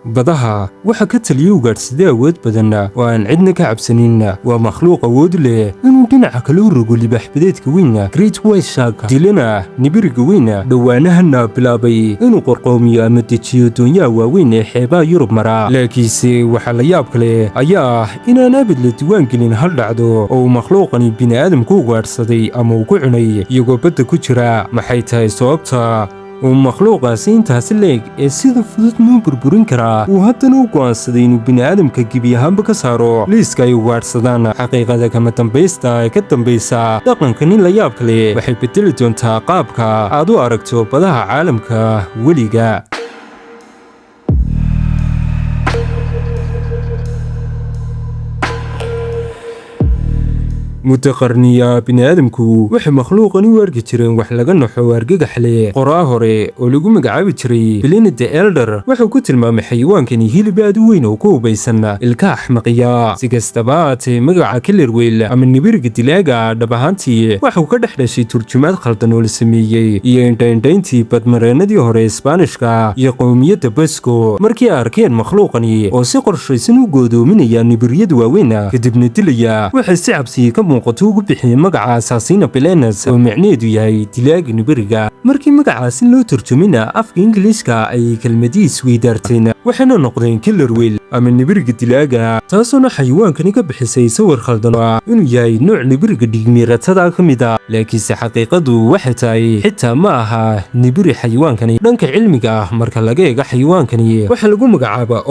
badaha waxa ka taliya ugaadhsada awood badan oo aan cidna ka cabsanin. waa makhluuq awood leh inuu dhinaca kale u rogo libaaxbadeedka weyn Great White Shark dilana nibiriga weyn dhowaanahana bilaabay inuu qorqoomiyo ama dejiyo doonyaha waaweyn ee xeebaha Yurub mara. laakiinse waxa la yaab kale ayaa ah inaan abad la diiwaan gelin hal dhacdo oo makhluuqani bini'aadamku ugaadhsaday ama uu ku cunay iyagoo badda ku jira. maxay tahay sababta makhluuqaasi intaasi leeg ee sida fudud nuu burburin karaa uu haddana u go'aansaday inuu bini'aadamka gebi ahaanba ka saaro liiska ay ugaadhsadaan? xaqiiqada kama dambaysta ee ka dambaysa dhaqanka nin la yaab kale waxay bedeli doontaa qaabka aad u aragto badaha caalamka weliga. muddo qarniya bini'aadamku waxay makhluuqani u arki jireen wax laga naxo argagax leh. qoraa hore oo lagu magacaabi jiray Pliny the Elder wuxuu ku tilmaamay xayawaankani hilib aad u weyn oo ku hubaysan ilka axmaqiya. si kastaba haatee magaca killer whale ama nibiriga dilaaga dhab ahaantii waxuu ka dhex dhashay turjumaad khaldan oo la sameeyey iyo indhaindhayntii badmareenadii hore Isbaanishka iyo qowmiyadda Basco markii ay arkeen makhluuqani oo si qorshaysan u goodoominaya nibiryada waaweyn kadibna dilaya. waxay si cabsi ka muuqato ugu bixiyeen magaca Assassina Balenes oo macnaheedu yahay dilaaga nibiriga. markii magacaasi loo turjumina afka Ingiriiska ay kelmadii isweydaarteen waxayna noqdeen killer whale ama nibiriga dilaaga, taasoo xayawaankani ka bixisay sawir khaldan oo inuu yahay nooc nibiriga dhigmiiratada ka mid ah. laakiinse xaqiiqadu waxay tahay xitaa ma aha nibiri xayawaankani. dhanka cilmiga ah marka laga eego xayawaankani waxaa lagu magacaabaa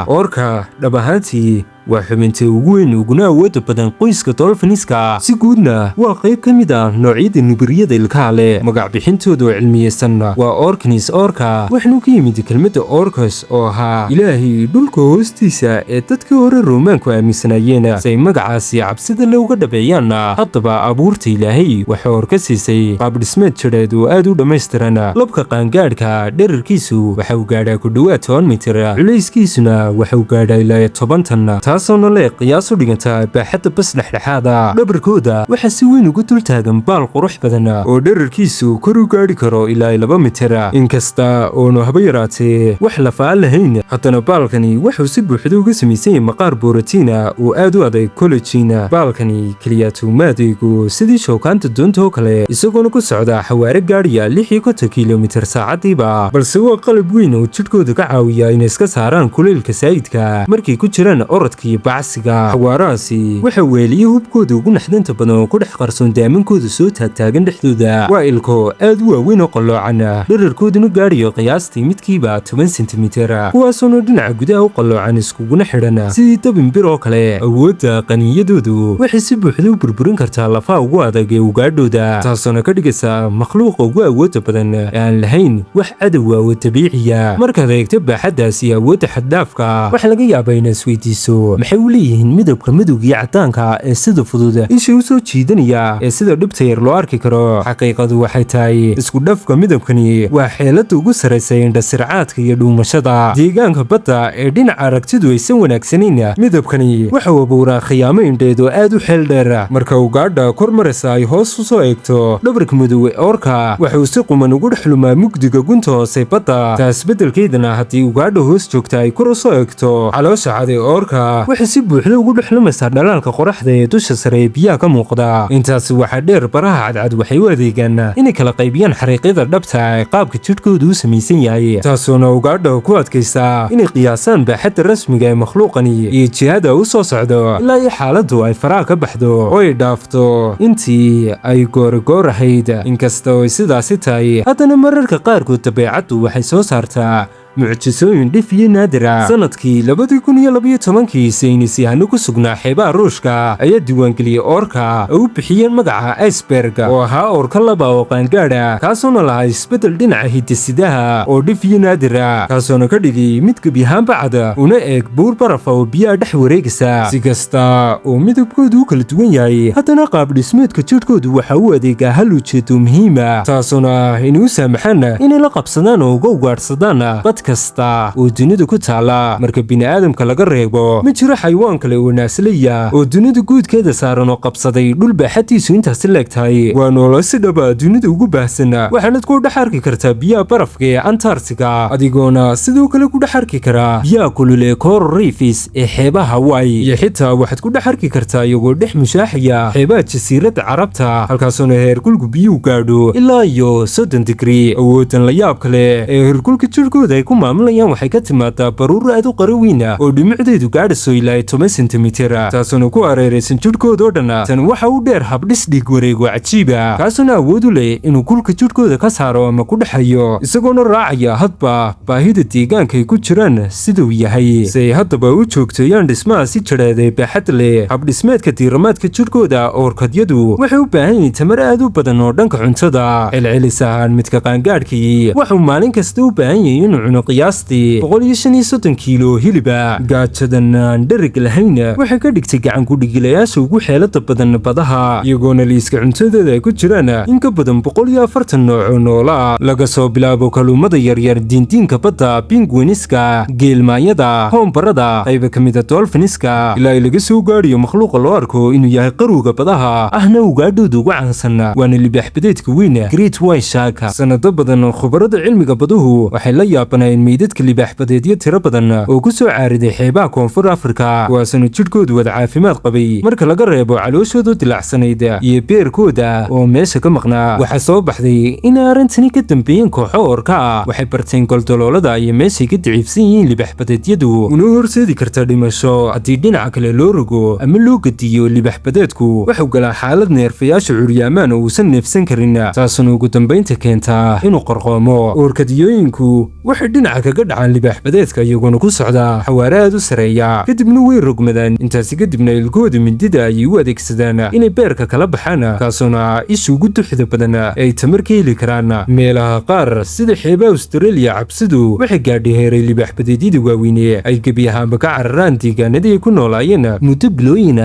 orka dhab ahaantii waa xubinta ugu weyn uguna awoodda badan qoyska dolphiniska. si guudna waa qayb ka mid ah noocyada nibiriyada ilkaha leh. magac bixintooda oo cilmiyeysan waa orcanis orca waxaanu ka yimid kelmadda orcus oo ahaa ilaahay dhulka hoostiisa ee dadkii hore Roomaanku aaminsanaayeen si ay magacaasi cabsida le uga dhabeeyaan. haddaba abuurta ilaahay waxay orka siisay qaab dhismeed jidheed oo aad u dhammaystiran. labka qaangaadhka dherarkiisu waxa uu gaadhaa ku dhowaad 10 mitir, culayskiisuna waxa uu gaadhaa ilaa 10 tan, taasoo leh qiyaas u dhiganta baaxadda bas dhexdhexaada. dhabarkooda waxaa si weyn ugu dul taagan baal qurux badan oo dherarkiisu kor u gaadhi karo ilaa 2 mitir. inkasta oonu haba yaraatee wax lafaa lahayn haddana baalkani wuxuu si buuxda uga samaysan yahay maqaar borotiina oo aad u adag collagen. baalkani keliyaatu ma adeego sidii shookaanta doonta oo kale isagoona ku socda xawaare gaadhiya 56 kilomitir saacadiiba, balse waa qalab weyn oo jidhkooda ka caawiya inay iska saaraan kulaylka saa'idka markay ku jiraan orodka iyo bacsiga. xawaarahaasi waxa weeliye hubkooda ugu naxdinta badan oo ku dhex qarsoon daamankooda soo taagtaagan dhexdooda. waa ilko aad u waaweyn oo qalloocan dherarkooduna gaadhayo qiyaastii midkiiba 10 sentimitir, kuwaasoona dhinaca gudaha u qalloocan iskuguna xidhan sidii dabin bir oo kale. awoodda qaniyadoodu waxay si buuxda u burburin kartaa lafaha ugu adag ee ugaadhooda, taasoona ka dhigaysa makhluuqa ugu awoodda badan ee aan lahayn wax cadow oo dabiiciya. markaad eegto baaxaddaas iyo awoodda xaddhaafka waxaa laga yaabaa inaad isweydiiso maxay u leeyihiin midabka madowga iyo caddaanka ee sida fudud isha u soo jiidanaya ee sida dhibta yar loo arki karo. xaqiiqadu waxay tahay isku dhafka midabkani waa xeeladda ugu sarraysa indhasircaadka iyo dhuumashada. deegaanka badda ee dhinaca aragtidu aysan wanaagsanayn midabkani waxau abuuraa khiyaamo indheed oo aad u xeel dheer. marka ugaadha kor maraysa ay hoos u soo eegto dhabarka madow ee orka waxuu si quman ugu dhex lumaa mugdiga gunta hoose badda. taas beddelkeedana haddii ugaadha hoos joogta ay kor u soo eegto caloosha cad ee orka waxay si buuxda ugu dhexlumaysaa dhalaalka qoraxda ee dusha sare ee biyaha ka muuqda. intaasi waxaa dheer baraha cadcad waxay u adeegaan inay kala qaybiyaan xariiqyada dhabta ee qaabka jidhkoodu u samaysan yahay, taasoona ugaadha ku adkaysa inay qiyaasaan baaxadda rasmiga ee makhluuqani iyo jihada u soo socdo ilaa iyo xaaladdu ay faraha ka baxdo oo ay dhaafto intii ay goorigoor ahayd. inkasta oo ay sidaasi tahay haddana mararka qaarkood dabeecaddu waxay soo saartaa mucjisooyin dhif iyo naadir ah. sanadkii 2012 saynis yahano ku sugnaa xeebaha Ruushka ayaa diiwaangeliyey orka oo u bixiyeen magaca iceberg oo ahaa orka laba oo qaangaadha kaasoona lahaa isbeddel dhinaca hidde-sidaha oo dhif iyo naadir ah, kaasoona ka dhigay mid gebi ahaanba cad una eeg buur barafa oo biyaha dhex wareegaysa. si kasta oo midabkoodu u kala duwan yahay haddana qaab dhismeedka jidhkoodu waxa uu adeegaa hal ujeedo muhiima, taasoona inay u saamaxaan inay la qabsadaan oo uga ugaadhsadaan kasta oo dunida ku taala marka bini'aadamka laga reebo ma jiro xayawaan kale oo naaslaya oo dunida guudkeeda saaran oo qabsaday dhul baaxadtiisu intaasi leegtahay waa noolo si dhaba dunida ugu baahsan waxaanad ku dhex arki kartaa biyaha barafka ee antarctica adigoona sidoo kale ku dhex arki karaa biyaha kulul ee coral reefs ee xeebaha Hawaii iyo xitaa waxaad ku dhex arki kartaa iyagoo dhex mushaaxaya xeebaha jasiiradda carabta halkaasoo heerkulku biyuhu gaadho ilaa iyo 30 digrii awoodan la yaab kale ee heerkulka jirkooda ay ku maamulayaan waxay ka timaadaa baruur aad u qaro weyn oo dhimicdeedu gaadhayso ilaa 10 sentimitir taasoo ku areeraysan jirkooda oo dhan tan waxa uu dheer habdhis dhiig wareego cajiiba kaasoo awood u leh inuu kulka jirkooda ka saaro ama ku dhaxayo isagoona raacaya hadba baahida deegaanka ay ku jiraan siduu yahay si haddaba u joogteeyaan dhismaha si jidheed baaxad leh habdhismeedka diiramaadka jirkooda orkadyadu waxay u baahan yihiin tamar aad u badan oo dhanka cuntada celcelis ahaan midka qaangaadhkii wuxuu maalin kasta u baahan yahay inuu cuno qiyaastii 135 kiilo hiliba gaajadan aan dhereg lahayn waxay ka dhigtay gacan ku-dhigilayaasha ugu xeelada badan badaha iyagoona liiska cuntadooda ay ku jiraan in ka badan 140 nooc oo noola laga soo bilaabo kaluumada yaryar diindiinka badda pinguiniska geelmaanyada hoombarada qayba ka mid a dolphiniska ilaa laga soo gaadhiyo makhluuqa loo arko inuu yahay qarowga badaha ahna ugaadhooda ugu caansan waana libaax-badeedka weyn great white shark sanado badan khubarada cilmiga baduhu waxay la yaabanayeen meydadka libaax-badeedyo tiro badan oo ku soo caariday xeebaha koonfur afrika kuwaasna jidhkoodu wada caafimaad qabay marka laga reebo calooshooda dilacsanayd iyo beerkooda oo meesha ka maqnaa waxaa soo baxday in arrintani ka dambeeyeen kooxo orka ah waxay barteen goldoloolada iyo meeshay ka daciifsan yihiin libaax-badeedyadu una horseedi karta dhimasho haddii dhinaca kale loo rogo ama loo gediyo libaax-badeedku wuxuu galaa xaalad neerfayaasha curyaamaan oo uusan neefsan karin taasuna ugu dambaynta keentaa inuu qorqoomo orkadiyooyinku waxay dhinaca kaga dhacaan libaax-badeedka iyagoona ku socda xawaare aad u sareeya kadibna way rogmadaan intaasi kadibna ilkooda mindida ayay u adeegsadaan inay beerka kala baxaan kaasuna isha ugu duxda badan ay tamar ka heli karaan meelaha qaar sida xeebaha Australia cabsidu waxay gaadhay heeray libaax-badeedyada waaweyne ay gebi ahaanba ka cararaan deegaanadii ay ku noolaayeen muddo bilooyin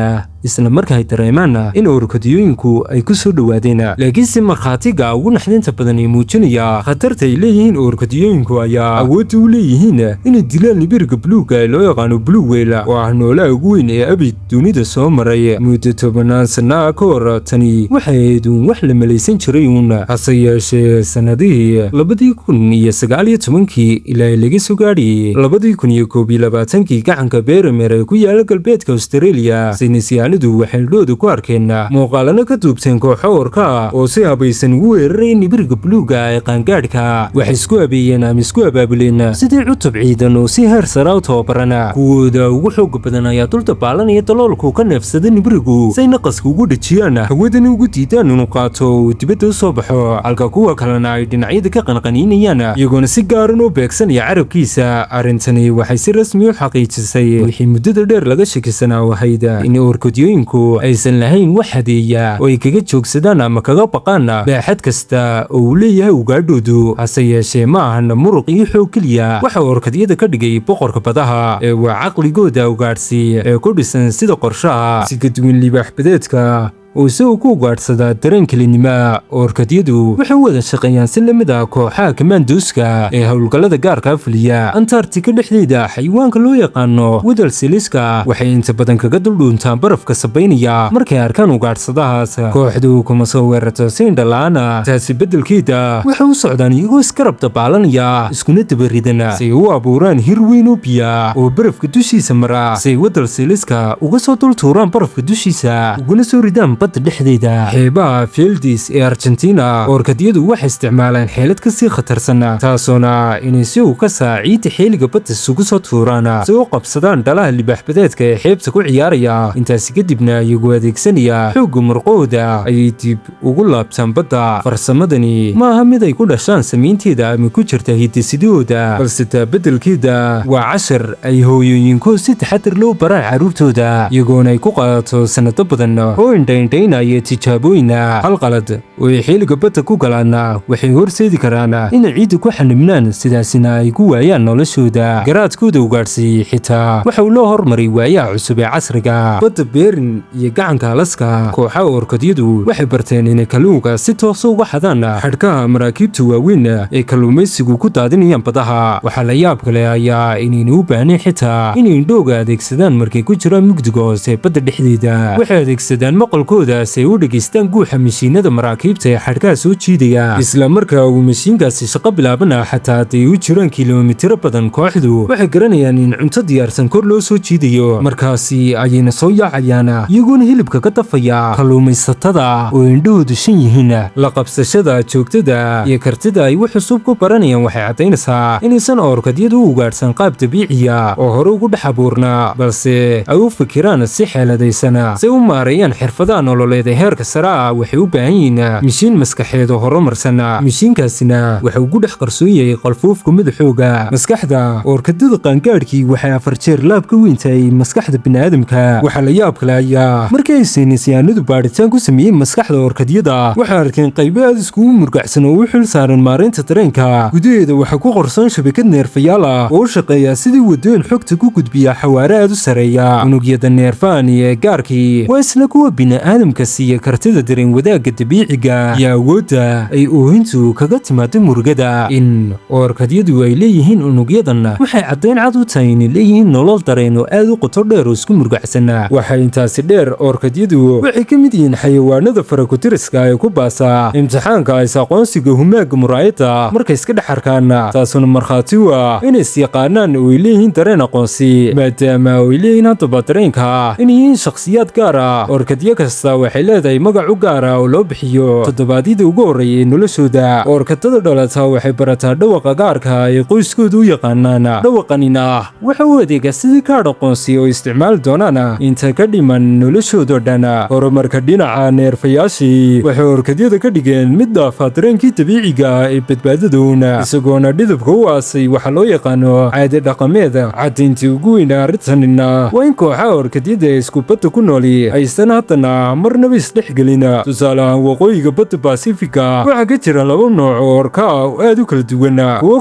isla marka ay dareemaan in orkadiyooyinku ay ku soo dhawaadeen laakiinse markhaatiga ugu naxdinta badan ee muujinaya khatarta ay leeyihiin orkadiyooyinku ayaa awoodda u leeyihiin inay dilaan libiriga buluuga ee loo yaqaano blue whale oo ah noolaha ugu weyn ee abid dunida soo maray muddo 10 sano ka hor tani waxay ahayd wax la malaysan jiray hase yeeshee sanadihii 2019 ilaa laga soo gaadhiyay 2021 gacanka Beremer ee ku yaala galbeedka Australia saynisyahanadu waxay dhooda ku arkeen muuqaalana ka duubteen kooxo orka oo si habaysan ugu weeraray nibiriga buluuga ee qaangaadhka waxay isku abeeyeen ama isku abaabuleen sidii cutub ciidan oo si heer sare u tababaran kuwooda ugu xoog badan ayaa dulta baalanaya daloolku ka neefsada nibirigu say naqaska ugu dhajiyaan hawadana ugu diidaan inuu qaato uu dibadda u soo baxo halka kuwa kalena ay dhinacyada ka qanqaniinayaan iyagoona si gaaran u beegsanaya carabkiisa arrintani waxay si rasmi u xaqiijisay wixii muddada dheer laga shakisanaa wahayd in orkadiyooyinku aysan lahayn wax hadeeya oo ay kaga joogsadaan ama kaga baqaan baaxad kasta oo uu leeyahay ugaadhoodu hase yeeshee ma ahan muruq iyo xoog keliya waxa orkadyada ka dhigay boqorka badaha ee waa caqligooda ugaadhsi ee ku dhisan sida qorshaha si ka duwan libaax-badeedka oo isagu ku ugaadhsadaa dareen kelinima orkadyadu waxay u wada shaqeeyaan si lamid ah kooxaha kamaanduuska ee howlgallada gaarka fuliya antarctica dhexdeeda xayawaanka loo yaqaano wadal siliska waxay inta badan kaga duldhuuntaan barafka sabaynaya markay arkaan ugaadhsadahaas kooxdu kuma soo weerarto si indhala-aana taasi beddelkeeda waxay u socdaan iyagoo iskarab dabaalanaya iskuna dabaridan si ay u abuuraan hir weyn oo biya oo barafka dushiisa mara si ay wadal siliska uga soo dultuuraan barafka dushiisa uguna soo ridaan badda dhexdeeda xeebaha Fields ee Argentina orkadyadu waxay isticmaalaan xeelad ka sii khatarsan taasoona inay si uu ka saaciida xeeliga badda isugu soo tuuraan si u qabsadaan dhalaha libaax-badeedka ee xeebta ku ciyaaraya intaasi kadibna iyagoo adeegsanaya xoogga murqooda ayay dib ugu laabtaan badda farsamadani ma aha mid ay ku dhashaan samaynteeda ama ku jirta hiddasidooda balse taa beddelkeeda waa cashar ay hooyooyinku si taxadar loo baraan carruurtooda iyagoona ay ku qaadato sanado badan oo indhayn indhaynaya tijaabooyina hal qalad oo ay xilliga badda ku galaana waxay horseedi karaan inay ciidda ku xanibnaan sidaasina ay ku waayaan noloshooda garaadkooda ugaadhsiiyey xitaa waxa uu loo hormaray waayaha cusub ee casriga badda beerin iyo gacanka alaska kooxaha orkadyadu waxay barteen inay kalluunka si toosa uga xadaan xadhkaha maraakiibta waaweyn ee kalluumaysigu ku daadinayaan badaha waxaa la yaab kale ayaa inayna u baahnayn xitaa inay indhooga adeegsadaan markay ku jiraan mugdiga hoose badda dhexdeeda waxay adeegsadaan maqalkooda si ay u dhegaystaan guuxa mashiinada maraakiibta ee xadhkaha soo jiidaya isla markaa uu mashiinkaasi shaqo bilaabana xataa hadday u jiraan kilomitiro badan kooxdu waxay garanayaan in cunto diyaarsan kor loo soo jiidayo markaasi ayayna soo yaacayaan iyagoona hilibka ka dafaya kalluumaysatada oo indhahoodu shan yihiin la qabsashada joogtada iyo kartida ay wax cusub ku baranayaan waxay caddaynaysaa inaysan orkadyadu u ugaadhsan qaab dabiiciya oo hore ugu dhex abuurnaa balse ay u fikiraan si xeeladaysan si u maareeyaan xirfadaha nololeed ee heerka sare ah waxay u baahan yihiin mishiin maskaxeed oo horumarsan mishiinkaasina waxa ugu dhex qarsoon yahay qalfuufka madaxooga maskaxda orkadyada qaangaadhkii waxay 4 jeer laab ka weyn tahay maskaxda bini'aadamka waxaa la yaab kale ayaa markii ay saynisyahanadu baadhitaan ku sameeyeen maskaxda orkadyada waxay arkeen qaybo aad iskugu murgacsan oo u xil saaran maareynta dareenka gudaheeda waxaa ku qorsoon shabakad neerfayaal ah oo u shaqeeya sidii wadooyin xogta ku gudbiya xawaare aad u sareeya unugyada neerfaan ee gaarkii waa isla kuwa bini'aadamka siiya kartida dareen wadaagga dabiiciga iyo awoodda ay oohintu kaga timaado murugada in orkadyadu ay leeyihiin unugyadan waxay caddayn cad u tahay inay leeyihiin nolol dareen oo aad u qoto dheer oo isku murgacsan waxay intaasi dheer orkadyadu waxay ka mid yihiin xayawaanada farakutiriska ee ku baasa imtixaanka is aqoonsiga humaaga muraayadda markay iska dhex arkaan taasuna markhaati u ah inay is yaqaanaan oo ay leeyihiin dareen aqoonsi maadaama ay leeyihiin haddaba dareenka inay yihiin shakhsiyaad gaar ah orkadyo kasta waxay leedahay magac u gaar ah oo loo bixiyo toddobaadyada ugu horreeya ee noloshooda orkadada dhalata waxay barataa dhawaqa gaarka ee qoyskooda u yaqaanaan dhawaqanina waxa uu adeegaa sidii kaadh aqoonsi oo isticmaali doonaan inta ka dhiman noloshoodao dhan horumarka dhinaca neerfayaashii waxay orkadyada ka dhigeen mid dhaafa dareenkii dabiiciga ee badbaadadoona isagoona dhidabka u aasay waxaa loo yaqaano caade dhaqameed caddayntii ugu weyna arrintanina waa in kooxaha orkadyada ee isku badda ku nooli aysan haddana marnaba isdhexgelin tusaale ahaan waqooyiga badda basifika waxaa ka jira 2 nooc oo orka ah oo aad u kala duwan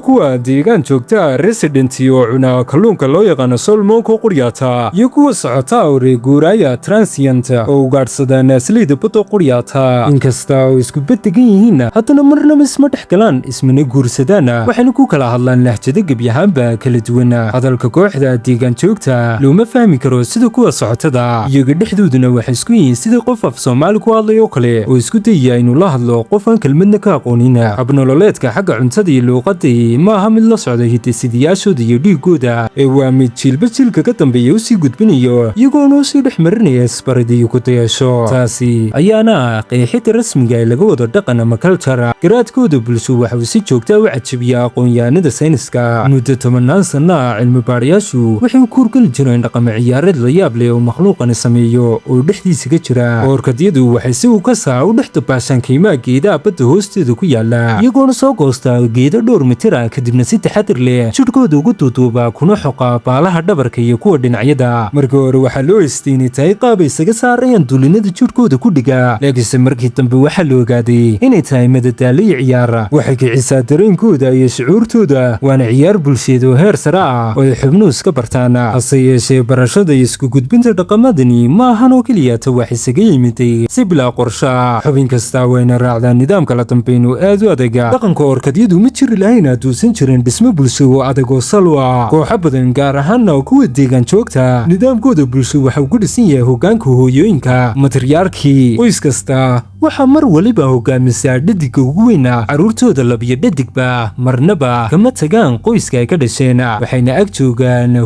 kuwa deegaan joogta resident oo cuna kalluunka loo yaqaano solmonko quryaata iyo kuwa socota oo reeguuraaya transient oo ugaadhsada naasleyda badda quryaata inkasta oo isku bad degan yihiin haddana marnaba isma dhex galaan ismana guursadaan waxayna ku kala hadlaan lahjado gebi ahaanba kala duwan hadalka kooxda deegaan joogta looma fahmi karo sida kuwa socotada iyaga dhexdooduna waxay isku yihiin sida qof af Soomaali ku hadlay oo kale oo isku dayaya inuu la hadlo qof aan kelmadna ka aqoonin habnololeedka xagga cuntada iyo luuqadda ma aha mid la socda hidde-sidayaashooda iyo dhiigooda ee waa mid jiilba jiilka ka dambeeya u sii gudbinayo iyagoona u sii dhex marinaya isbarida iyo ku dayasho taasi ayaana qeexida rasmiga ee laga wado dhaqan ama culture garaadkooda bulsho waxa uu si joogta u cajabiyaa aqoon-yahanada sayniska muddo 10 sana cilmi baarayaashu waxay u kuurgali jireen dhaqamo ciyaareed la yaab leh oo makhluuqani sameeyo oo dhexdiisa ka jira orkadyadu waxay si u kasaa u dhex dabaashaan kaymaha geedaha badda hoosteeda ku yaala iyagoona soo goosta geedo dhowr mitir ah kadibna si taxadir leh jidhkooda ugu duuduuba kuna xoqa baalaha dhabarka iyo kuwa dhinacyada markii hore waxaa loo istiinay tahay qaab ay isaga saarayaan duulinada jidhkooda ku dhiga laakiinse markii dambe waxaa la ogaaday inay tahay madadaalo iyo ciyaar waxay kicisaa dareenkooda iyo shucuurtooda waana ciyaar bulsheed oo heer sare ah oo ay xubnuhu iska bartaan hase yeeshee barashada iyo isku gudbinta dhaqamadani ma ahan oo keliya ta wax isaga yimiday si bilaa qorsha xubin kasta wayna raacdaan nidaamka la dambeyn oo aad u adega dhaqanka orkadyadu ma jiri lahayn hadduusan jirin dhismo bulsho oo adag oo salwa kooxo badan gaar ahaana kuwa deegaan joogta nidaamkooda bulsho waxa uu ku dhisan yahay hoggaanka hooyooyinka matriyaarkii qoys kasta waxaa mar waliba hogaamisaa dhadiga ugu weyna carruurtooda labiyo dhadigba marnaba kama tagaan qoyska ay ka dhasheen waxayna ag joogaan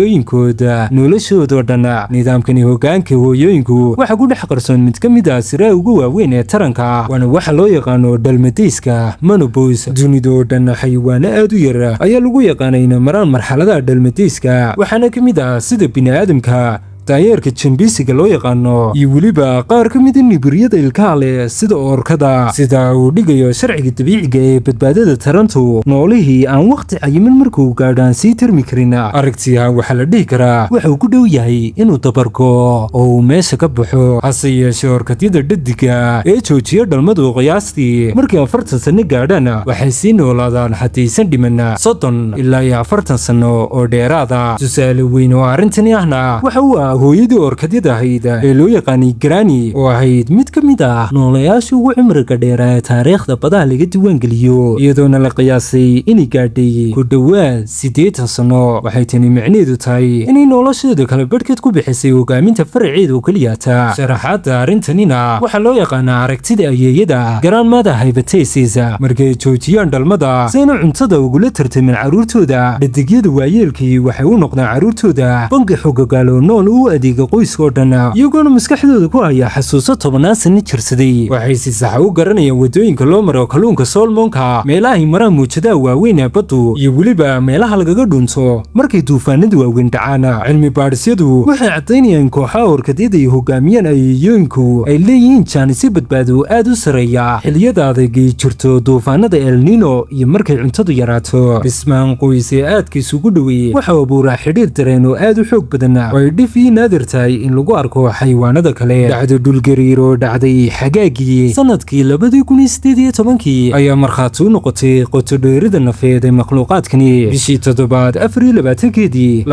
hooyooyinkooda noloshoodao dhan nidaamkani hoggaanka hooyooyinku waxaa ku dhex qarsoon mid ka mid ah siraha ugu waaweyn ee taranka waana waxa loo yaqaano dhalmadayska monobos dunidoo dhan xayawaano aad u yar ayaa lagu yaqaanay inay maraan marxaladaha dhalmadayska waxaana ka mid ah sida bini'aadamka daayeerka jambisiga loo yaqaano iyo weliba qaar ka mida nibiryada ilkaha leh sida oorkada. sida uu dhigayo sharciga dabiiciga ee badbaadada tarantu, noolihii aan wakhti cayiman markuu gaadho aan sii tarmi karin aragtiya waxaa la dhihi karaa waxuu ku dhow yahay inuu dabargo oo uu meesha ka baxo. hase yeeshee oorkadyada dhadiga ee joojiya dhalmadu qiyaastii markii 40 sano gaadhaan waxay sii noolaadaan haddaysan dhiman 30 ilaa 40 sano oo dheeraada. tusaale weyn oo arrintani ahna waxa uu ah hooyadii oorkadyada ahayd ee loo yaqaanay Granny oo ahayd mid ka mid ah noolayaasha ugu cimriga dheer ee taariikhda badaha laga diiwaangeliyo, iyadoona la qiyaasay inay gaadhay ku dhowaad 80 sano. waxay tani macnaheedu tahay inay nolosheeda kala badhkeed ku bixisay hogaaminta faraceeda oo keliyata. sharaxaadda arrintanina waxaa loo yaqaanaa aragtida ayeeyada grandmother hypothesis. markay joojiyaan dhalmada si ayna cuntada ugula tartamin carruurtooda, dhadigyada waayeelkii waxay u noqdaan carruurtooda bangi xogogaal oo nool u adeega qoyska oo dhan, iyagoona maskaxdooda ku haya xasuuso 10 sano jirsaday. waxay si sax u garanayaan wadooyinka loo maro kalluunka salmonka, meelahay maraan muujadaha waaweyn ee baddu, iyo weliba meelaha lagaga dhunto markay duufaanada waaweyn dhacaan. cilmi baadhisyadu waxay caddaynayaan kooxaha oorkadyada iyo hogaamiyaan ayeeyooyinku ay leeyihiin jaanisyo badbaado aad u sareeya xilliyada adag ay jirto duufaanada El Nino iyo markay cuntadu yaraato. dhismahan qoys ee aadka isugu dhoweeyey waxau abuuraa xidhiir dareen oo aad u xoog badan oo ay dhif iyo naadir tahay in lagu arko xayawaanada kale. dhacdo dhulgariir oo dhacday xagaagii sanadkii 2018 ayaa markhaati u noqotay qotodheerida nafeed ee makhluuqaadkani. bishii 7 24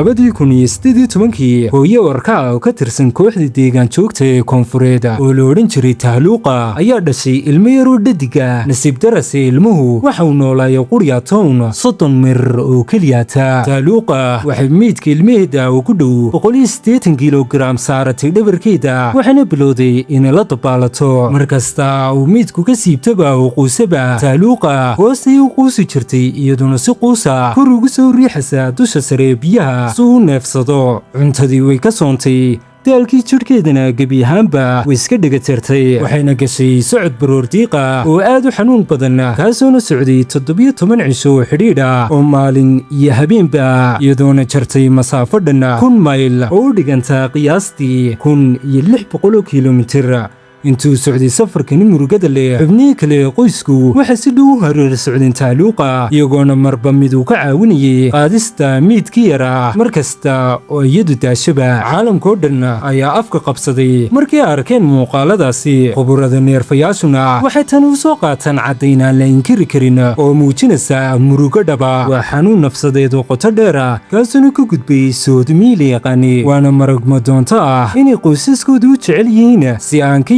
2018 hooye orka oo ka tirsan kooxda deegaan joogta ee koonfureed oo la odhan jiray Tahluuqa ayaa dhashay ilmo yar oo dhadiga. nasiib darase ilmuhu waxa uu noolaayay quryatoon 30 mir oo keliyata. Tahluuqa waxay meydka ilmaheeda oo ku dhow 180 kilogram saaratay dhabarkeeda, waxaana bilowday inay la dabaalato. markasta uu meydku ka siibtaba oo quusaba, Tahluuqa hoostay u quusi jirtay iyadoona si quusa kor ugu soo riixaysa dusha sare biyaha si uu neefsado. cuntadii way ka soontay, daalkii jidhkeedana gebi ahaanba way iska dhagatirtay. waxayna gashay socod baroor diiqa oo aad u xanuun badan, kaasoona socday 17 cisho oo xidhiidha oo maalin iyo habeenba, iyadoona jartay masaafo dhan 1000 mayl oo u dhiganta qiyaastii 1600 kilomitir. intuu socday safarkani murugada leh, xubnihii kale ee qoysku waxay si dhow u hareer socdeen Tahluuqa, iyagoona marba mid uu ka caawinayay qaadista meydkii yaraa. markasta oo iyadu daashaba, caalamka oo dhan ayaa afka qabsaday markii ay arkeen muuqaaladaasi. khuburada neerfayaashuna waxay tan u soo qaataan caddayn aan la inkiri karin oo muujinaysa murugo dhaba. waa xanuun nafsadeed oo qoto dheer kaasuna ka gudbay soodmii la yaqaani, waana maragma doonto ah inay qoysaskoodu u jecel yihiin si aan ka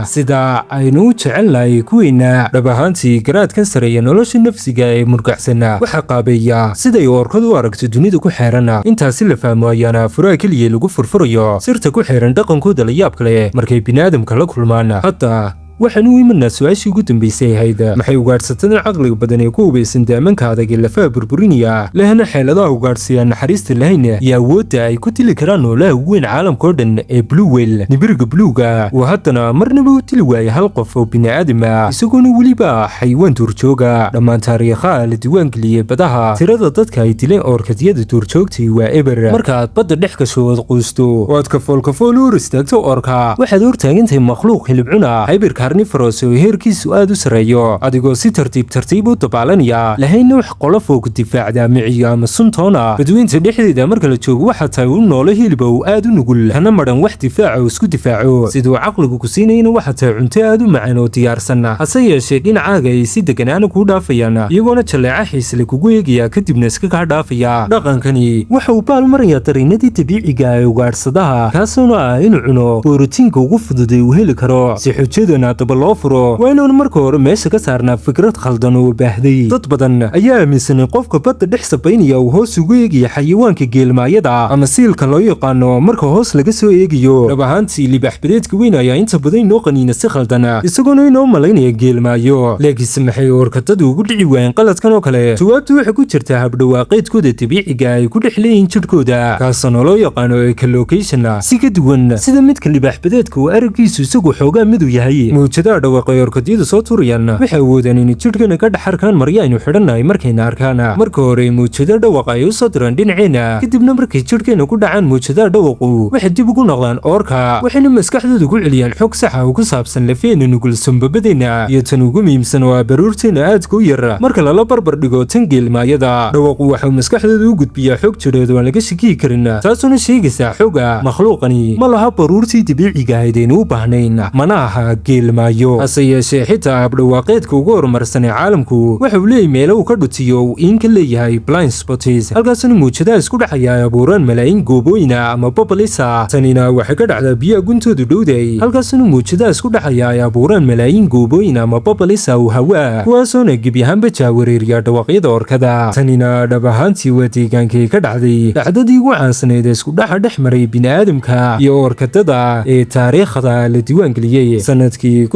sida aynu u jecelnahay kuweena. dhab ahaantii garaadkan sareeya nolosha nafsiga ee murgacsan waxaa qaabeeya siday oorkadu u aragto dunida ku xeeran. intaasi la fahmo ayaana furaha keliya lagu furfurayo sirta ku xeeran dhaqankooda la yaab kale markay bini'aadamka la kulmaan. hadda waxaan u imanaa su-aashii ugu dambaysay ahayd maxay ugaadhsatadan caqliga badan ee ku hubaysan daamanka adag ee lafaha burburinaya lehna xeeladaha ugaadhsiya naxariista lahayn iyo awoodda ay ku dili karaan noolaha ugu weyn caalamka oo dhan ee blue whale nibiriga buluuga uu haddana marnaba u dili waayay hal qof oo bini'aadam ah, isagoona weliba xayawaan duurjooga. dhammaan taariikhaha la diiwaangeliyey badaha, tirada dadka ay dileen oorkadyada duurjoogtay waa eber. markaaad badda dhex gasho ood quusto oo aad kafoolkafool u hor istaagto oorka, waxaad hortaagantahay makhluuq hilibcuna carnivorous oo heerkiisu aad u sareeyo, adigoo si tartiib u dabaalanaya lahayna wax qolof oo ku difaacda miciyo ama suntoona. badweynta dhexdeeda marka la joogo waxaa tahay u noolo hilba uu aad u nugul kana maran wax difaaca oo isku difaaco. siduu caqligu ku siinayna waxaa tahay cunto aad u macaan oo diyaarsan, hase yeeshee dhinacaaga ay si deganaana kuu dhaafayaan, iyagoona jaleeca xiisle kugu eegaya kadibna iska kaa dhaafaya. dhaqankani waxa uu baalmarayaa dariinadii dabiiciga ee ugaadhsadaha, kaasoona ah inuu cuno borotiinka ugu fududay uu heli karo. si xujadana daba loo furo waa inuun marka hore meesha ka saarnaa fikrad khaldan oo baahday. dad badan ayaa aaminsanay qofka badda dhex sabaynaya uu hoos ugu eegaya xayawaanka geelmaayada ama siilka loo yaqaano marka hoos laga soo eegayo. dhab ahaantii libaax badeedka weyn ayaa inta badan inoo qaniina si khaldan, isagoona inoo malaynaya geelmaayo. laakiinse maxay oorkatadu ugu dhici waayeen qaladkan oo kale? jawaabtu waxay ku jirtaa habdhawaaqeedkooda dabiiciga ay ku dhex leeyihiin jidhkooda, kaasoo loo yaqaano echolocation si ka duwan sida midka libaax badeedka uu araggiisu isagu xoogaa midu yahay. mawjadaha dhawaaq ee orkadyadu soo turayaan waxay awoodaan inay jidhkana ka dhex arkaan maryo aynu xidhannahay markayna arkaan marka hore mawjada dhawaqa ay u soo diraan dhinaceena kadibna markay jidhkeena ku dhacaan mawjadaha dhawaqu waxay dib ugu noqdaan oorka waxayna maskaxdooda ku celiyaan xog saxa oo ku saabsan lafeena nugul sanbabadeena iyo tan ugu muhiimsan oo baruurteena aadka u yar marka lala barbar dhigo tan geelmaayada dhawaqu waxuu maskaxdooda u gudbiyaa xog jidheed oo aan laga shakiyi karin taasuna sheegaysaa xoga makhluuqani ma laha baruurtii dabiiciga ahayd aynu u baahnayn mana aha geelmaayo hase yeeshee xitaa habdhawaaqeedka ugu horumarsan ee caalamku wuxuu leeyahay meelo uu ka dhutiyo uu iinka leeyahay blind spots halkaasuna mawjadaha isku dhexaya ay abuuraan malaayiin goobooyina ama babalisa tanina waxay ka dhacdaa biyaha guntoodu dhowday halkaasuna mawjadaha isku dhexaya ay abuuraan malaayiin goobooyin ama babalisa oo hawa kuwaasoona gebi ahaanba jaawareeriya dhawaaqyada orkada tanina dhab ahaantii waa deegaankay ka dhacday dhacdadii ugu caansaneed ee isku dhaxa dhex maray bini'aadamka iyo orkadada ee taariikhda la diiwaangeliyey sanadkii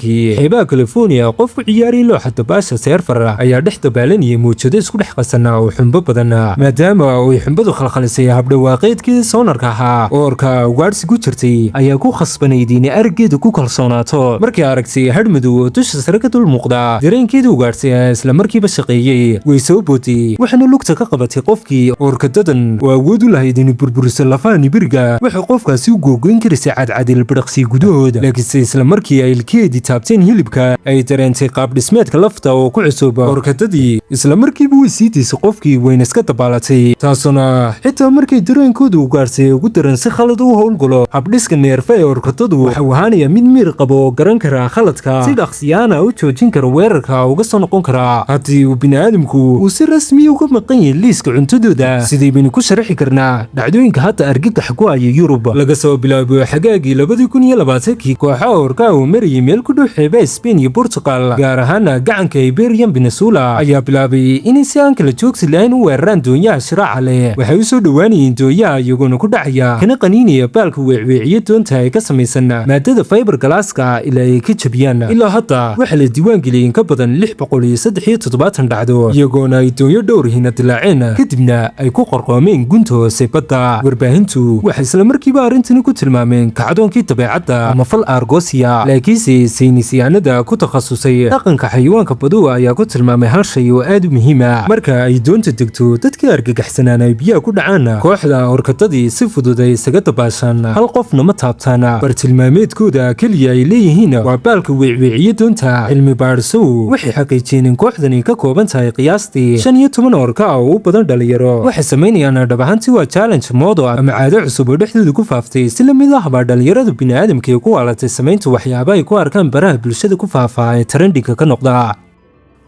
kii xeebaha california qof ku ciyaariyay looxa dabaasha seerfar ayaa dhex dabaalanayay mawjado isku dhex qasanaa oo xumbo badan maadaama ay xumbadu khalkhalisay habdhawaaqeedkii soonarka ahaa oo orka ugaadhsi ku jirtay ayaa ku khasbanayd inay araggeeda ku kalsoonaato markay aragtay hadhmadow oo dusha sare ka dul muuqda dareenkeeda ugaadhsay ayaa isla markiiba shaqeeyey way soo bootay waxaana lugta ka qabatay qofkii orkadadan oo awood u lahayd inay burburiso lafaha nibiriga waxay qofkaasi u googoyn karaysay cadcadil bidhaqsi gudahooda laakiinse isla markii ay ilkeedii taabteen hilibka ay dareentay qaab dhismeedka lafta oo ku cusub orkadadii isla markiiba way sii daysay qofkii wayna iska dabaalatay taasuna xitaa markay dareenkooda ugaadhsay ugu daran si khalad u howlgalo habdhiska neerfa ee orkadadu waxuu ahaanaya mid miir qabo oo garan kara khaladka si dhaqsiyaana u joojin kara weerarka uga soo noqon karaa haddii uu bini'aadamku uu si rasmiya uga maqan yahay liiska cuntadooda sidii baynu ku sharaxi karnaa dhacdooyinka hadda argagax ku haya yurub laga soo bilaabo xagaagii 2020 kooxaha orkaha uu marayay meel ku dhow xeebaha Spain iyo Portugal gaar ahaan gacanka Iberian Peninsula ayaa bilaabay inay si aan kala joogsi lahayn u weeraraan doonyaha shiraaca leh waxay u soo dhowaanayeen doonyaha iyagoona ku dhacaya kana qaniinaya baalka weecweeciye doonta ay ka samaysan maadada fiber galaaska ilaa ay ka jabiyaan ilaa hadda waxaa la diiwaangeliyay in ka badan 673 dhacdo iyagoona ay doonyo dhowrihina dilaaceen kadibna ay ku qorqoomeen gunta hoose badda warbaahintu waxay isla markiiba arrintani ku tilmaameen kacdoonkii dabeecadda ama fal argosia laakiinse saynisyahanada ku takhasusay dhaqanka xayawaanka baduwa ayaa ku tilmaamay hal shay oo aad u muhiim ah marka ay doonta degto dadka argagaxsanaan ay biyaha ku dhacaan kooxda orkadadii si fudud ay isaga dabaashaan hal qofna ma taabtaan bartilmaameedkooda keliya ay leeyihiin waa baalka weecweeciye doonta cilmi baadhisow waxay xaqiijiyeen in kooxdani ka kooban tahay qiyaastii 15 orka oo u badan dhalinyaro waxay samaynayaan dhab ahaantii waa challenge moodo ama caado cusub oo dhexdooda ku faaftay si la mid ah baa dhalinyarada bini'aadamka ee ku waalatay samaynta waxyaaba ay ku arkaan baraha bulshada ku faafaa ee trendinga ka noqda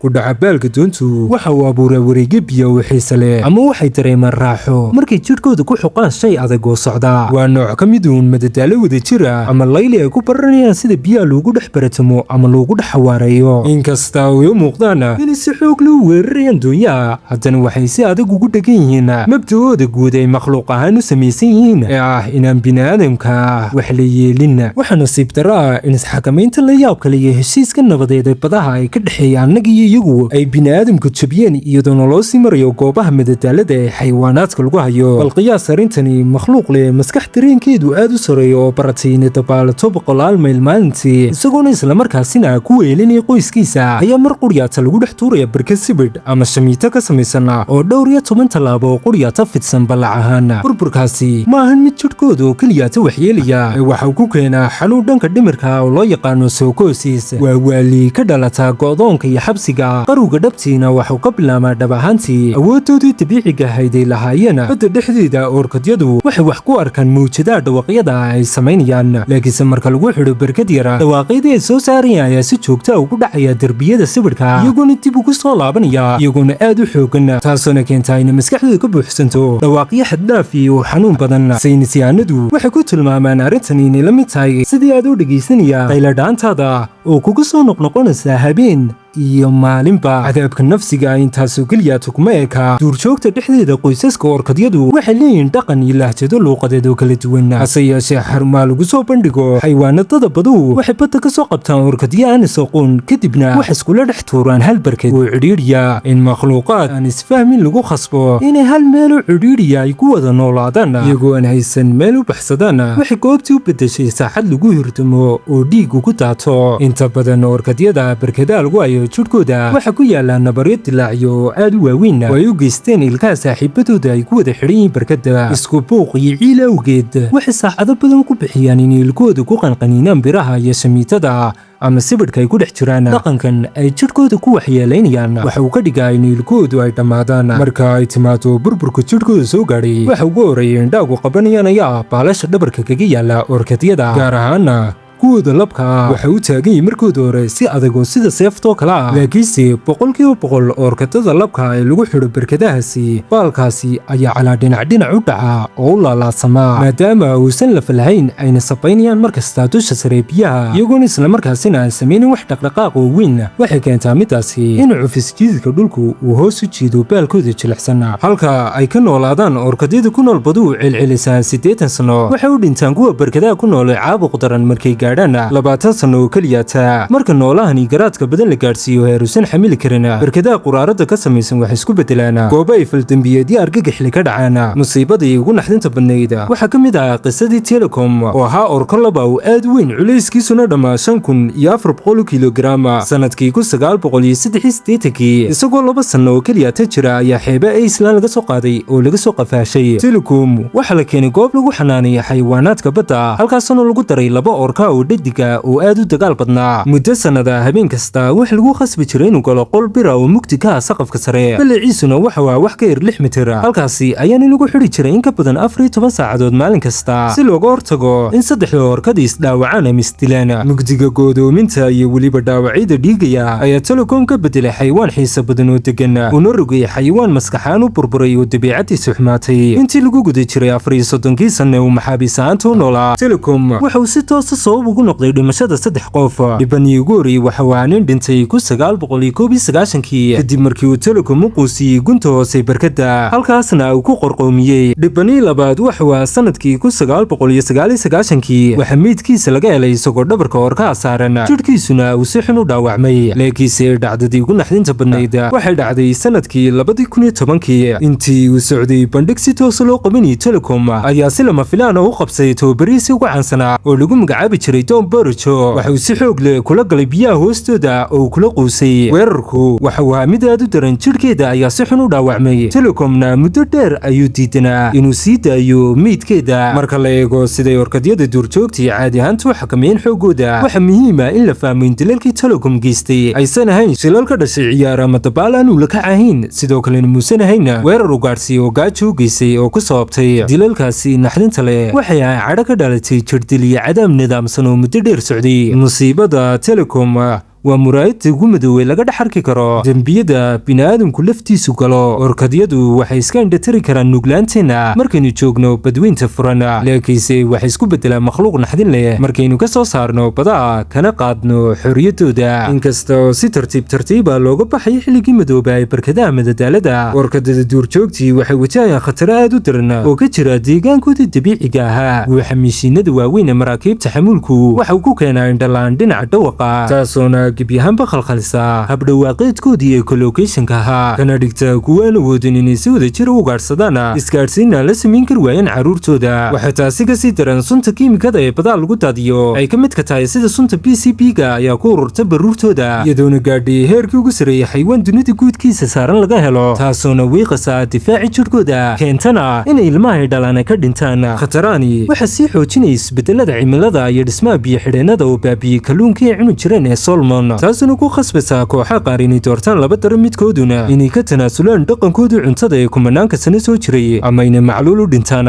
kudhaca baalka doontu waxa uu abuuraa wareegyo biyo oo xiise leh ama waxay dareemaan raaxo markay jidhkooda ku xuqaan shay adag oo socda waa nooc ka mid uun madadaalo wada jira ama layli ay ku baranayaan sida biyaha loogu dhex baratamo ama loogu dhex xawaareeyo inkasta ay u muuqdaan inay si xoog loo weerarayaan doonyaha haddana waxay si adag ugu dhegan yihiin mabda'ooda guud ay makhluuq ahaan u samaysan yihiin ee ah inaan bini'aadamka wax la yeelin waxaa nasiib darro ah in isxakamaynta la yaab kale iyo heshiiska nabadeed ee badaha ay ka dhexeeyaan annaga iyo iyagu ay bini'aadamku jabiyeen iyadoona loo sii marayo goobaha madadaalada ee xayawaanaadka lagu hayo bal qiyaas arrintani makhluuq leh maskax dareenkeedu aad u sareeyo oo baratay inay dabaalato 100 mayl maalintii isagoona islamarkaasina ku weelinaya qoyskiisa ayaa mar quryaata lagu dhex tuuraya barka sibidh ama shamiito ka samaysan oo dhowr iyo 10 tallaabo oo quryaata fidsan ballac ahaan burburkaasi ma ahan mid jidhkooda oo keliyaata waxyeelaya waxau ku keenaa xanuun dhanka dhimirka oo loo yaqaano sookosis waa waali ka dhalata go'doonka iyo xabsiga qarowga dhabtiina waxuu ka bilaabaa dhab ahaantii awooddoodii dabiiciga ahayd ay lahaayeen badda dhexdeeda orkadyadu waxay wax ku arkaan mawjadaha dhawaaqyada ay samaynayaan laakiinse marka lagu xidho barkad yara dhawaaqyadii ay soo saarayaan ayaa si joogta ugu dhacaya derbiyada sawirka iyagoona dib ugu soo laabanaya iyagoona aad u xoogan taasoona keenta inay maskaxdooda ka buuxsanto dhawaaqyo xaddhaaf iyo xanuun badan saynisyahanadu waxay ku tilmaamaan arrintan inay la mid tahay sidii aad u dhegaysanaya qayladhaantaada oo kugu soo noqnoqonaysa habeen iyo maalinba. cadaabka nafsiga intaasoo keliya tugma eka duurjoogta dhexdeeda. qoysaska orkadyadu waxay leeyihiin dhaqan iyo lahjado luuqadeed oo kala duwan, hase yeeshee xarumaa lagu soo bandhigo xayawaanadada badu waxay badda ka soo qabtaan orkadyo aan is aqoon, kadibna waxay iskula dhex tuuraan hal barked oo cidhiidhiya. in makhluuqaad aan isfahmin lagu khasbo inay hal meeloo cidhiidhiya ay ku wada noolaadaan iyagoo aan haysan meel u baxsadaan, waxay goobtii u beddeshay saaxad lagu hirdamo oo dhiig ugu daato. inta badan orkadyada barkadaha lagu hayo jidhkooda waxaa ku yaala nabaryo dilaacyo oo aad u waaweyn oo ay u geysteen ilkaha saaxiibadooda ay ku wada xidhan yihiin barkada. isku buuq iyo ciil awgeed waxay saacado badan ku bixiyaan inay ilkooda ku qanqaniinaan biraha iyo shamiitada ama sibidhka ay ku dhex jiraan. dhaqankan ay jidhkooda ku waxyeelaynayaan waxa uu ka dhigaa in ilkoodu ay dhammaadaan. marka ay timaado burburka jidhkooda soo gaadhay, waxa ugu horreeya indhaagu qabanayaan ayaa ah baalasha dhabarka kaga yaala orkadyada, gaar ahaana kuwooda labka ah. waxay u taagan yihiin markooda hore si adag oo sida seeftoo kale ah, laakiinse 100% orkadada labka ee lagu xidho barkadahaasi baalkaasi ayaa calaa dhinac u dhaca oo u laalaasamaa, maadaama uusan lafa lahayn ayna sabaynayaan markasta dusha sare biyaha iyagoona islamarkaasina aan samaynin wax dhaqdhaqaaq oo weyn. waxay keentaa midaasi in cufisjiidka dhulku uu hoos u jiido baalkooda jilicsan, halka ay ka noolaadaan orkadyada ku nool badu celcelisaan 80 sano. waxay u dhintaan kuwa barkadaha ku nool caabuq daran markay gaadhaan 20 sano oo keliya. marka noolahani garaadka badan la gaadhsiiyo heerusan xamili karin, barkadaha quraarada ka samaysan waxay isku bedelaan goobo ay faldambiyeedyo argagaxli ka dhacaan. musiibadii ugu naxdinta badnayd waxaa ka mid ah qisadii Telecom oo ahaa orko laba oo aad u weyn, culayskiisuna dhammaa 5,400 kilogram sanadkii 1983. isagoo 2 sano oo keliya jira ayaa xeebe Iceland laga soo qaaday oo laga soo qafaashay. Telecom waxaa la keenay goob lagu xanaanaya xayawaanaadka badda, halkaasoo lagu daray 2 orka oo dhediga oo aad u dagaal badnaa. muddo sanada habeen kasta wax lagu khasbi jiray inuu galo qol bira oo mugdi ka ah saqafka sare, balaciisuna waxa waa wax ka yar 6 mitir. halkaasi ayaana lagu xidhi jiray in ka badan 14 saacadood maalin kasta si looga hortago in saddexda orkadii isdhaawacaan ama isdilaan. mugdiga goodoominta iyo weliba dhaawacyada dhiigaya ayaa Telecom ka bedelay xayawaan xiisa badan oo degan, una rogay xayawaan maskaxaan u burburay oo dabiicadiisu xumaatay. intii lagu guda jiray 34 sano uu maxaabiisaanta u noolaa, Telecom waxa uu si toos ah sabab ugu noqday dhimashada 3 qof. dhibanii ugu horreeyay waxa waa nin dhintay 1991 kadib markii uu Telecom u quusiyey gunta hoose barkada, halkaasna uu ku qorqoomiyey. dhibanii labaad waxa waa sanadkii 1999 waxa meydkiisa laga helay isagoo dhabarka orkaha saaran, jidhkiisuna uu si xun u dhaawacmay. laakiinse dhacdadii ugu naxdinta badnayd waxay dhacday sanadkii 2010 intii uu socday bandhig si toos loo qabanayay. Telecom ayaa si lama filaan u qabsay tababarihiisii ugu caansanaa oo lagu magacaabi jiray Tom Burcho. waxa uu si xoog leh kula galay biyaha hoostooda oo kula quusay. weerarku waxa uu ahaa mid aad u daran, jidhkeeda ayaa si xun u dhaawacmay. Telecomna muddo dheer ayuu diidanaa inuu sii daayo meydkeeda. marka la eego siday orkadyada duurjoogtii caadi ahaantu u xakameeyeen xoogooda, waxa muhiim ah in la fahmo in dilalkii Telecom geystay aysan ahayn shilal ka dhashay ciyaar ama dabaal aan ula kac ahayn, sidoo kalena muusan ahayn weerar u gaadhsiiy oo gaajo u geystay oo ku sababtay dilalkaasi naxdinta leh. waxay ahay cadho ka dhalatay jirdil iyo cadaab nidaamsan oo muddo dheer socday. musiibada Telecom waa muraayadda ugu madoobay laga dhex arki karo dembiyada bini'aadamku laftiisu galo. orkadyadu waxay iska indhatiri karaan nuglaanteena markaynu joogno badweynta furan, laakiinse waxay isku beddelaan makhluuq naxdin leh markaynu ka soo saarno badaha kana qaadno xorriyaddooda. inkasta oo si tartiiba looga baxay xilligii madooba ee barkadaha madadaalada, orkadada duurjoogtii waxay wajahayaan khataro aad u daran oo ka jira deegaankooda dabiiciga ahaa. guuxa mishiinada waaweyn ee maraakiibta xamuulku waxa uu ku keenaa indhalaan dhinaca dhawaqa, taasoona gebyahaanba khalkhalisa habdhawaaqeedkoodii ecolocationka ahaa, kana dhigta kuwaan awoodin inay si wada jir u ugaadhsadaan isgaadhsiinna la samayn kar waayeen carruurtooda. waxay taasi ka sii daran sunta kiimikada ee badaha lagu daadiyo ay ka midka tahay sida sunta PCB-ga ayaa ku ururta baruurtooda, iyadoona gaadhay heerkii ugu sarreeyay xayawaan dunida guudkiisa saaran laga helo, taasoona wiiqasa difaaci jidhkooda keentana inay ilmahay dhalaan ka dhintaan. khataraani waxaa sii xoojinaya isbedelada cimilada iyo dhismaha biyo-xidheennada oo baabiyey kalluunkii ay cuni jireen ee Solomon, taasuna ku khasbaysaa kooxa qaar inay doortaan laba daran midkooduna inay ka tanaasulaan dhaqankoodii cuntada ee kumanaanka sano soo jiray ama inay macluul u dhintaan.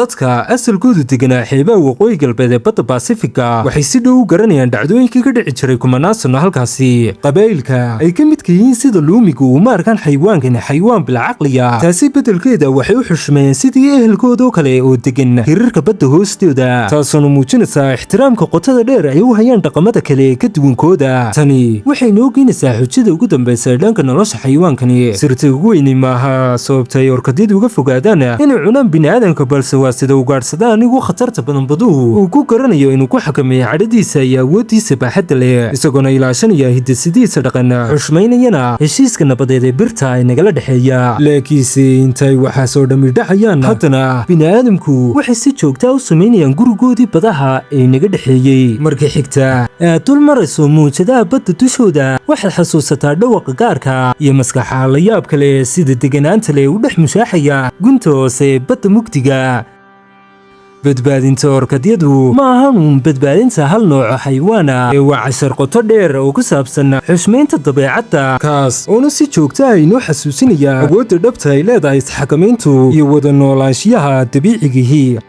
dadka asalkoodu deganaa xeebaha waqooyi galbeed ee badda Baasifiga waxay si dhow u garanayaan dhacdooyinkii ka dhici jiray kumanaan sano halkaasi. qabaa'ilka ay ka midka yihiin sida luumigu uma arkaan xayawaankani xayawaan bilcaqliya, taasi beddelkeeda waxay u xushmeeyeen sidii ehelkooda oo kale oo degan hirarka badda hoostooda, taasoo muujinaysa ixtiraamka qotada dheer ay u hayaan dhaqamada kale ka duwankooda. tani waxay noo keenaysaa xujada ugu dambaysa dhanka nolosha xayawaankani. sirta ugu weyni maaha sababta ay orkadyadu uga fogaadaan inay cunaan bini'aadamka, balse waa sida ugaadhsadaan ugu khatarta badan baduhu uu ku garanayo inuu ku xakameeyo cadhadiisa iyo awooddiisa baaxadda leh, isagoona ilaashanaya hidasidiisa dhaqan, xushmaynayana heshiiska nabadeed ee birta ay nagala dhexeeya. laakiinse intay waxaasoo dhammi dhacayaan, haddana bini'aadamku waxay si joogtaa u samaynayaan gurigoodii badaha ee naga dhexeeyey. marka xigta aad dul marayso muujadaha badda dushooda, waxaad xasuusataa dhawaqa gaarka iyo maskaxa la yaab kale sida deganaanta leh u dhex mushaaxaya gunta hoose ee badda mugdiga. badbaadinta orkadyadu ma ahan uun badbaadinta hal nooco xayawaana, ee waa cashar qoto dheer oo ku saabsan xushmaynta dabeecadda, kaas oona si joogta ah inoo xasuusinaya awoodda dhabta ay leedahay isxakamayntu iyo wada noolaanshiyaha dabiicigihii.